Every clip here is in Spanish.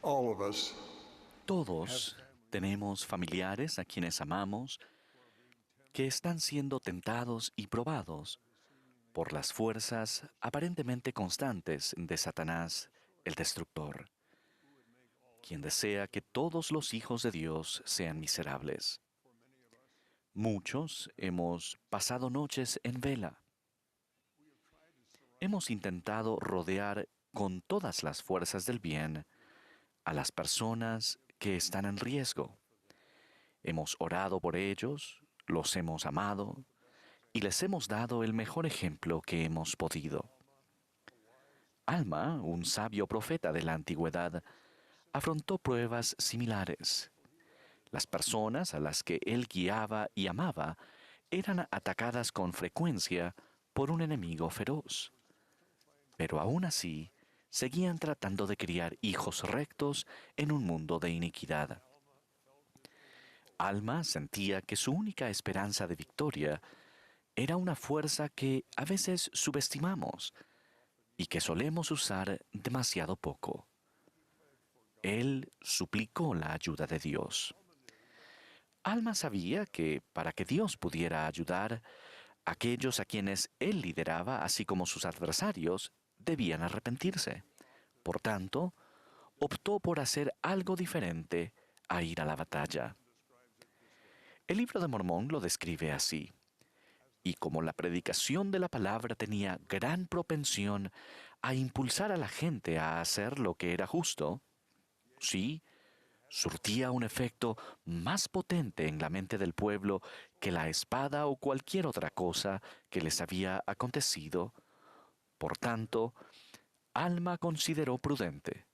All of us have Todos tenemos familiares a quienes amamos que están siendo tentados y probados por las fuerzas aparentemente constantes de Satanás, el destructor, quien desea que todos los hijos de Dios sean miserables. Muchos hemos pasado noches en vela. Hemos intentado rodear con todas las fuerzas del bien a las personas que están en riesgo. Hemos orado por ellos, los hemos amado y les hemos dado el mejor ejemplo que hemos podido. Alma, un sabio profeta de la antigüedad, afrontó pruebas similares. Las personas a las que él guiaba y amaba eran atacadas con frecuencia por un enemigo feroz. Pero aún así, seguían tratando de criar hijos rectos en un mundo de iniquidad. Alma sentía que su única esperanza de victoria era una fuerza que a veces subestimamos y que solemos usar demasiado poco. Él suplicó la ayuda de Dios. Alma sabía que para que Dios pudiera ayudar, aquellos a quienes él lideraba, así como sus adversarios, debían arrepentirse. Por tanto, optó por hacer algo diferente a ir a la batalla. El libro de Mormón lo describe así. Y como la predicación de la palabra tenía gran propensión a impulsar a la gente a hacer lo que era justo, sí, surtía un efecto más potente en la mente del pueblo que la espada o cualquier otra cosa que les había acontecido. Por tanto, Alma consideró prudente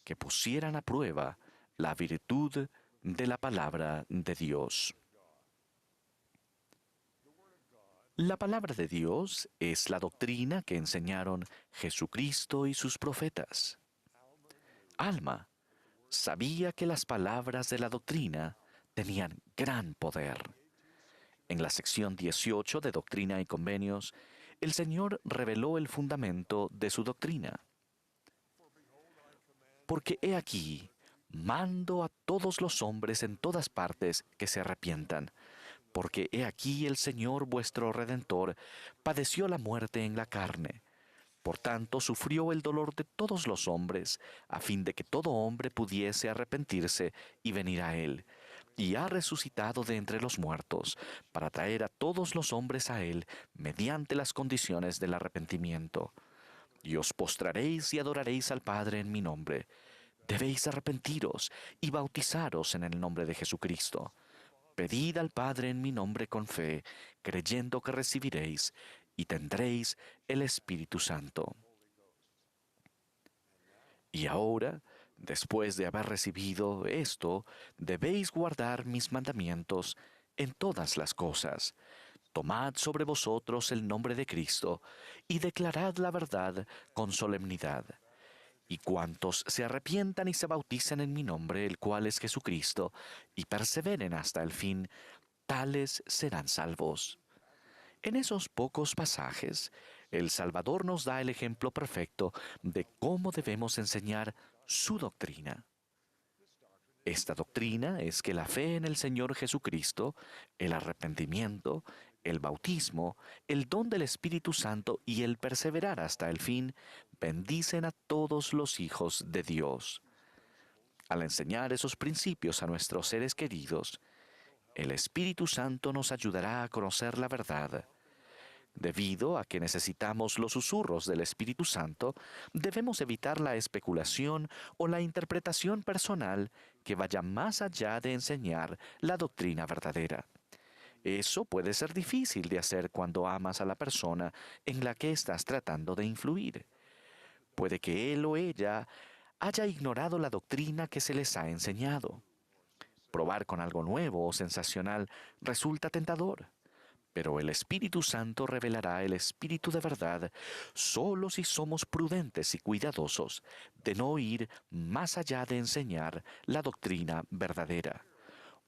que pusieran a prueba la virtud de la palabra de Dios. La palabra de Dios es la doctrina que enseñaron Jesucristo y sus profetas. Alma sabía que las palabras de la doctrina tenían gran poder. En la sección 18 de Doctrina y Convenios, el Señor reveló el fundamento de su doctrina. Porque he aquí, mando a todos los hombres en todas partes que se arrepientan, porque he aquí el Señor vuestro Redentor padeció la muerte en la carne. Por tanto, sufrió el dolor de todos los hombres, a fin de que todo hombre pudiese arrepentirse y venir a Él. Y ha resucitado de entre los muertos, para traer a todos los hombres a Él mediante las condiciones del arrepentimiento. Y os postraréis y adoraréis al Padre en mi nombre. Debéis arrepentiros y bautizaros en el nombre de Jesucristo. Pedid al Padre en mi nombre con fe, creyendo que recibiréis y tendréis el Espíritu Santo. Y ahora, después de haber recibido esto, debéis guardar mis mandamientos en todas las cosas. Tomad sobre vosotros el nombre de Cristo y declarad la verdad con solemnidad. Y cuantos se arrepientan y se bauticen en mi nombre, el cual es Jesucristo, y perseveren hasta el fin, tales serán salvos. En esos pocos pasajes, el Salvador nos da el ejemplo perfecto de cómo debemos enseñar su doctrina. Esta doctrina es que la fe en el Señor Jesucristo, el arrepentimiento, el bautismo, el don del Espíritu Santo y el perseverar hasta el fin bendicen a todos los hijos de Dios. Al enseñar esos principios a nuestros seres queridos, el Espíritu Santo nos ayudará a conocer la verdad. Debido a que necesitamos los susurros del Espíritu Santo, debemos evitar la especulación o la interpretación personal que vaya más allá de enseñar la doctrina verdadera. Eso puede ser difícil de hacer cuando amas a la persona en la que estás tratando de influir. Puede que él o ella haya ignorado la doctrina que se les ha enseñado. Probar con algo nuevo o sensacional resulta tentador. Pero el Espíritu Santo revelará el Espíritu de verdad solo si somos prudentes y cuidadosos de no ir más allá de enseñar la doctrina verdadera.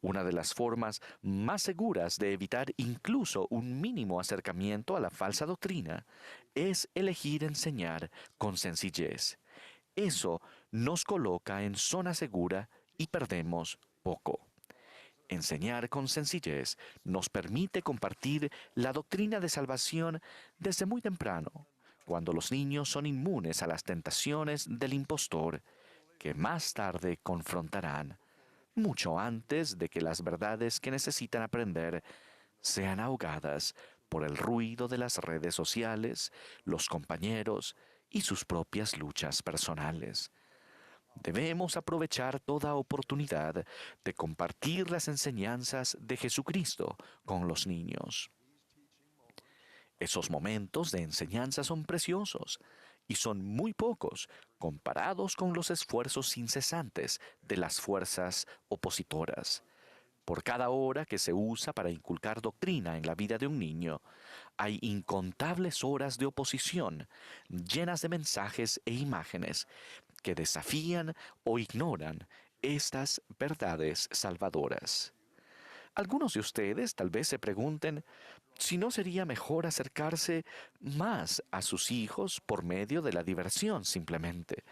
Una de las formas más seguras de evitar incluso un mínimo acercamiento a la falsa doctrina es elegir enseñar con sencillez. Eso nos coloca en zona segura y perdemos poco. Enseñar con sencillez nos permite compartir la doctrina de salvación desde muy temprano, cuando los niños son inmunes a las tentaciones del impostor, que más tarde confrontarán, mucho antes de que las verdades que necesitan aprender sean ahogadas por el ruido de las redes sociales, los compañeros y sus propias luchas personales. Debemos aprovechar toda oportunidad de compartir las enseñanzas de Jesucristo con los niños. Esos momentos de enseñanza son preciosos y son muy pocos comparados con los esfuerzos incesantes de las fuerzas opositoras. Por cada hora que se usa para inculcar doctrina en la vida de un niño, hay incontables horas de oposición llenas de mensajes e imágenes que desafían o ignoran estas verdades salvadoras. Algunos de ustedes tal vez se pregunten si no sería mejor acercarse más a sus hijos por medio de la diversión simplemente.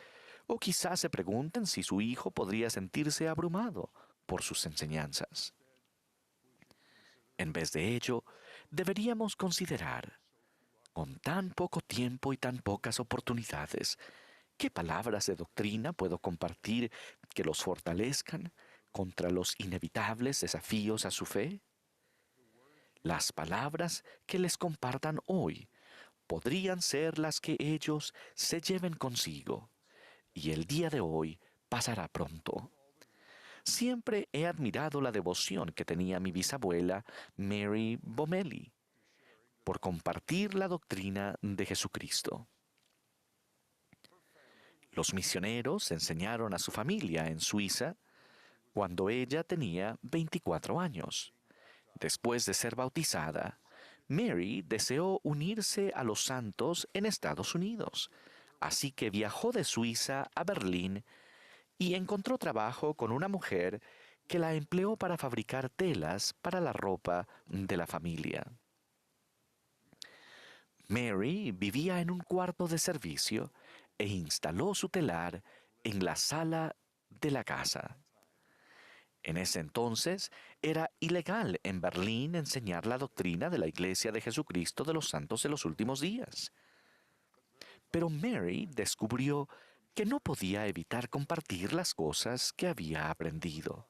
O quizás se pregunten si su hijo podría sentirse abrumado por sus enseñanzas. En vez de ello, deberíamos considerar, con tan poco tiempo y tan pocas oportunidades, ¿qué palabras de doctrina puedo compartir que los fortalezcan contra los inevitables desafíos a su fe? Las palabras que les compartan hoy podrían ser las que ellos se lleven consigo, y el día de hoy pasará pronto. Siempre he admirado la devoción que tenía mi bisabuela Mary Bomelli por compartir la doctrina de Jesucristo. Los misioneros enseñaron a su familia en Suiza cuando ella tenía 24 años. Después de ser bautizada, Mary deseó unirse a los santos en Estados Unidos, así que viajó de Suiza a Berlín y encontró trabajo con una mujer que la empleó para fabricar telas para la ropa de la familia. Mary vivía en un cuarto de servicio e instaló su telar en la sala de la casa. En ese entonces era ilegal en Berlín enseñar la doctrina de la Iglesia de Jesucristo de los Santos de los Últimos Días. Pero Mary descubrió que no podía evitar compartir las cosas que había aprendido.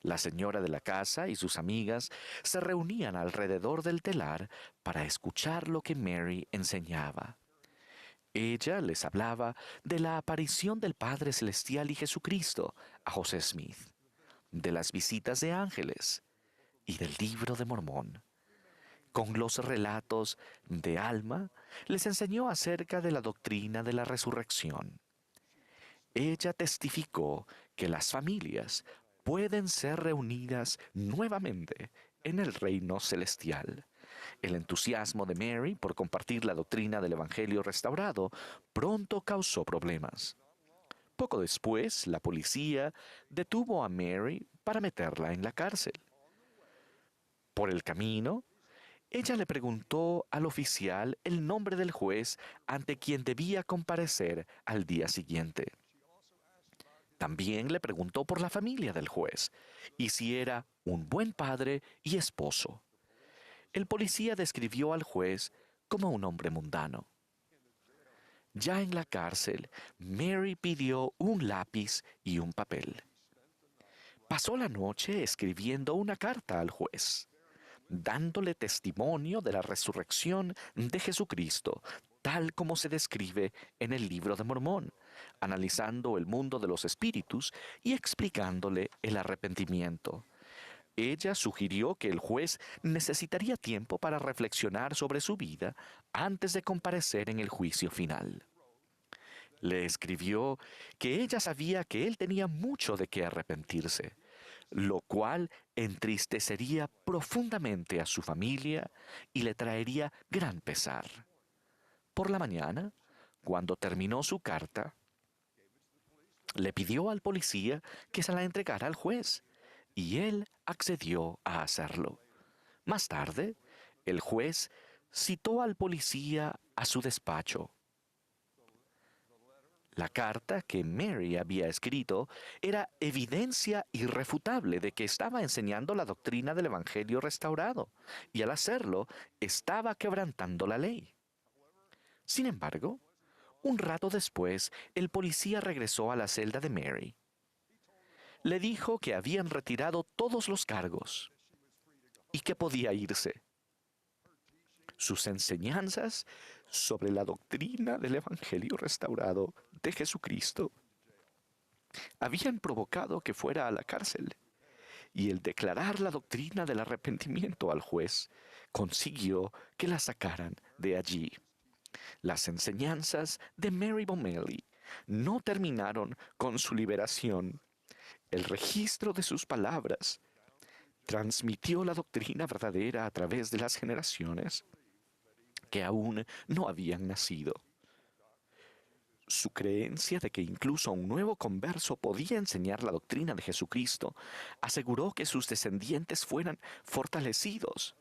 La señora de la casa y sus amigas se reunían alrededor del telar para escuchar lo que Mary enseñaba. Ella les hablaba de la aparición del Padre Celestial y Jesucristo a José Smith, de las visitas de ángeles y del Libro de Mormón. Con los relatos de Alma, les enseñó acerca de la doctrina de la resurrección. Ella testificó que las familias pueden ser reunidas nuevamente en el reino celestial. El entusiasmo de Mary por compartir la doctrina del Evangelio restaurado pronto causó problemas. Poco después, la policía detuvo a Mary para meterla en la cárcel. Por el camino, ella le preguntó al oficial el nombre del juez ante quien debía comparecer al día siguiente. También le preguntó por la familia del juez y si era un buen padre y esposo. El policía describió al juez como un hombre mundano. Ya en la cárcel, Mary pidió un lápiz y un papel. Pasó la noche escribiendo una carta al juez, dándole testimonio de la resurrección de Jesucristo, tal como se describe en el Libro de Mormón, analizando el mundo de los espíritus y explicándole el arrepentimiento. Ella sugirió que el juez necesitaría tiempo para reflexionar sobre su vida antes de comparecer en el juicio final. Le escribió que ella sabía que él tenía mucho de qué arrepentirse, lo cual entristecería profundamente a su familia y le traería gran pesar. Por la mañana, cuando terminó su carta, le pidió al policía que se la entregara al juez, y él accedió a hacerlo. Más tarde, el juez citó al policía a su despacho. La carta que Mary había escrito era evidencia irrefutable de que estaba enseñando la doctrina del Evangelio restaurado, y al hacerlo estaba quebrantando la ley. Sin embargo, un rato después, el policía regresó a la celda de Mary. Le dijo que habían retirado todos los cargos y que podía irse. Sus enseñanzas sobre la doctrina del Evangelio restaurado de Jesucristo habían provocado que fuera a la cárcel, y el declarar la doctrina del arrepentimiento al juez consiguió que la sacaran de allí. Las enseñanzas de Mary Bomeli no terminaron con su liberación. El registro de sus palabras transmitió la doctrina verdadera a través de las generaciones que aún no habían nacido. Su creencia de que incluso un nuevo converso podía enseñar la doctrina de Jesucristo aseguró que sus descendientes fueran fortalecidos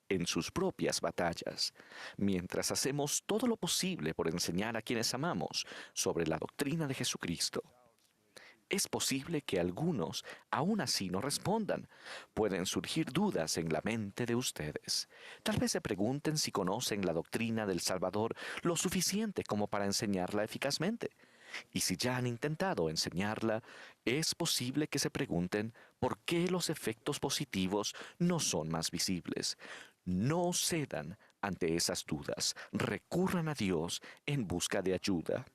en sus propias batallas, mientras hacemos todo lo posible por enseñar a quienes amamos sobre la doctrina de Jesucristo. Es posible que algunos aún así no respondan. Pueden surgir dudas en la mente de ustedes. Tal vez se pregunten si conocen la doctrina del Salvador lo suficiente como para enseñarla eficazmente. Y si ya han intentado enseñarla, es posible que se pregunten por qué los efectos positivos no son más visibles. No cedan ante esas dudas. Recurran a Dios en busca de ayuda.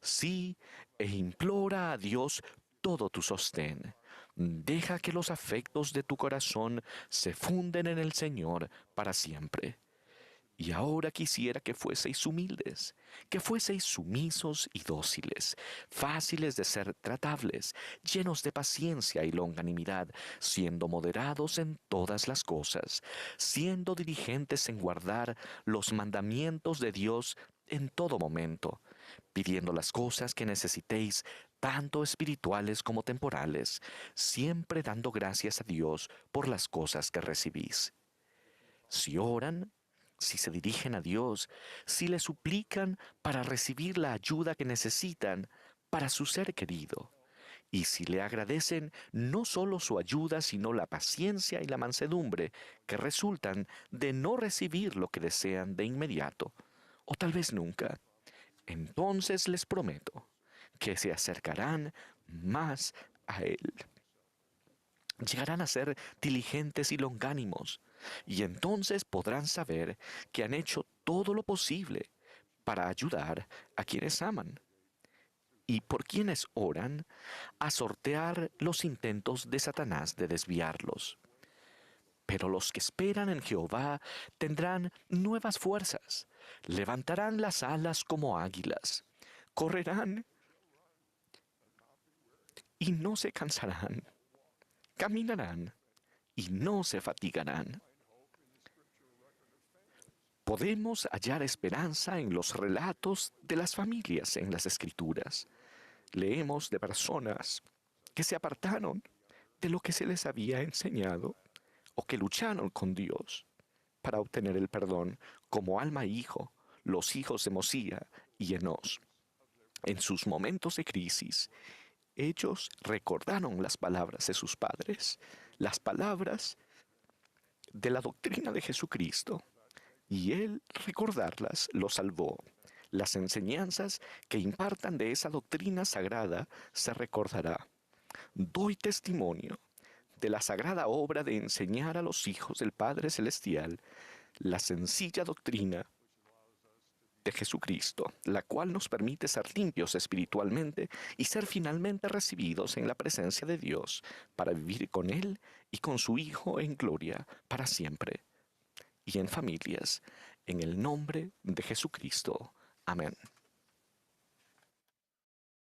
Sí, e implora a Dios todo tu sostén. Deja que los afectos de tu corazón se funden en el Señor para siempre. Y ahora quisiera que fueseis humildes, que fueseis sumisos y dóciles, fáciles de ser tratables, llenos de paciencia y longanimidad, siendo moderados en todas las cosas, siendo diligentes en guardar los mandamientos de Dios en todo momento, pidiendo las cosas que necesitéis, tanto espirituales como temporales, siempre dando gracias a Dios por las cosas que recibís. Si oran, si se dirigen a Dios, si le suplican para recibir la ayuda que necesitan para su ser querido, y si le agradecen no solo su ayuda, sino la paciencia y la mansedumbre que resultan de no recibir lo que desean de inmediato, o tal vez nunca, entonces les prometo que se acercarán más a Él. Llegarán a ser diligentes y longánimos, y entonces podrán saber que han hecho todo lo posible para ayudar a quienes aman y por quienes oran a sortear los intentos de Satanás de desviarlos. Pero los que esperan en Jehová tendrán nuevas fuerzas, levantarán las alas como águilas, correrán y no se cansarán, caminarán y no se fatigarán. Podemos hallar esperanza en los relatos de las familias en las Escrituras. Leemos de personas que se apartaron de lo que se les había enseñado o que lucharon con Dios para obtener el perdón, como Alma e Hijo, los hijos de Mosía y Enós. En sus momentos de crisis, ellos recordaron las palabras de sus padres, las palabras de la doctrina de Jesucristo, y Él recordarlas lo salvó. Las enseñanzas que impartan de esa doctrina sagrada se recordará. Doy testimonio de la sagrada obra de enseñar a los hijos del Padre Celestial la sencilla doctrina de Jesucristo, la cual nos permite ser limpios espiritualmente y ser finalmente recibidos en la presencia de Dios para vivir con Él y con su Hijo en gloria para siempre y en familias, en el nombre de Jesucristo. Amén.